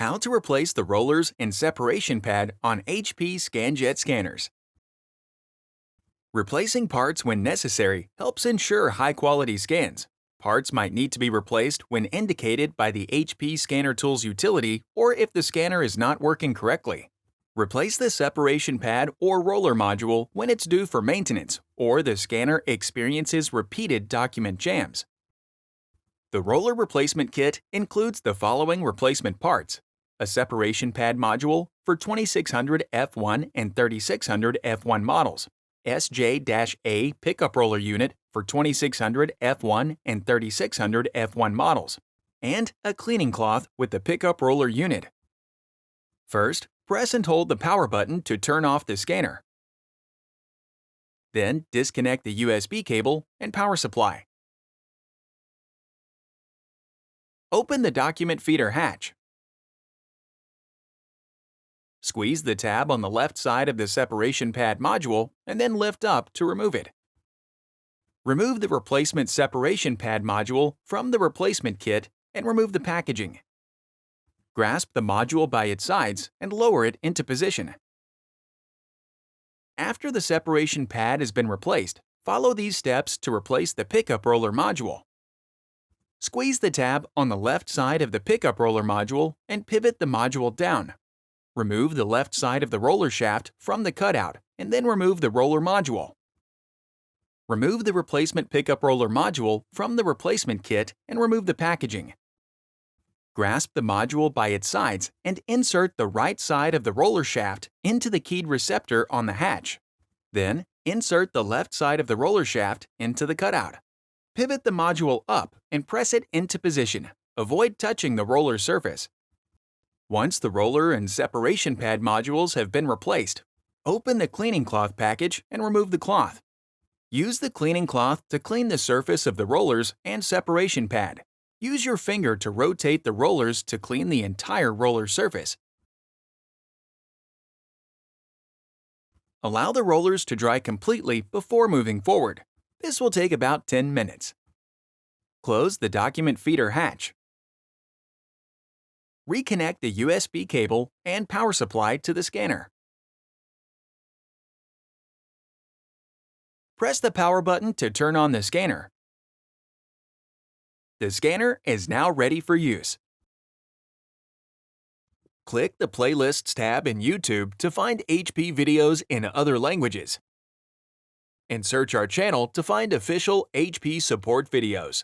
How to replace the rollers and separation pad on HP ScanJet scanners. Replacing parts when necessary helps ensure high-quality scans. Parts might need to be replaced when indicated by the HP Scanner Tools utility or if the scanner is not working correctly. Replace the separation pad or roller module when it's due for maintenance or the scanner experiences repeated document jams. The roller replacement kit includes the following replacement parts: a separation pad module for 2600 F1 and 3600 F1 models, SJ-A pickup roller unit for 2600 F1 and 3600 F1 models, and a cleaning cloth with the pickup roller unit. First, press and hold the power button to turn off the scanner. Then, disconnect the USB cable and power supply. Open the document feeder hatch. Squeeze the tab on the left side of the separation pad module and then lift up to remove it. Remove the replacement separation pad module from the replacement kit and remove the packaging. Grasp the module by its sides and lower it into position. After the separation pad has been replaced, follow these steps to replace the pickup roller module. Squeeze the tab on the left side of the pickup roller module and pivot the module down. Remove the left side of the roller shaft from the cutout and then remove the roller module. Remove the replacement pickup roller module from the replacement kit and remove the packaging. Grasp the module by its sides and insert the right side of the roller shaft into the keyed receptor on the hatch. Then, insert the left side of the roller shaft into the cutout. Pivot the module up and press it into position. Avoid touching the roller surface. Once the roller and separation pad modules have been replaced, open the cleaning cloth package and remove the cloth. Use the cleaning cloth to clean the surface of the rollers and separation pad. Use your finger to rotate the rollers to clean the entire roller surface. Allow the rollers to dry completely before moving forward. This will take about 10 minutes. Close the document feeder hatch. Reconnect the USB cable and power supply to the scanner. Press the power button to turn on the scanner. The scanner is now ready for use. Click the Playlists tab in YouTube to find HP videos in other languages. And search our channel to find official HP support videos.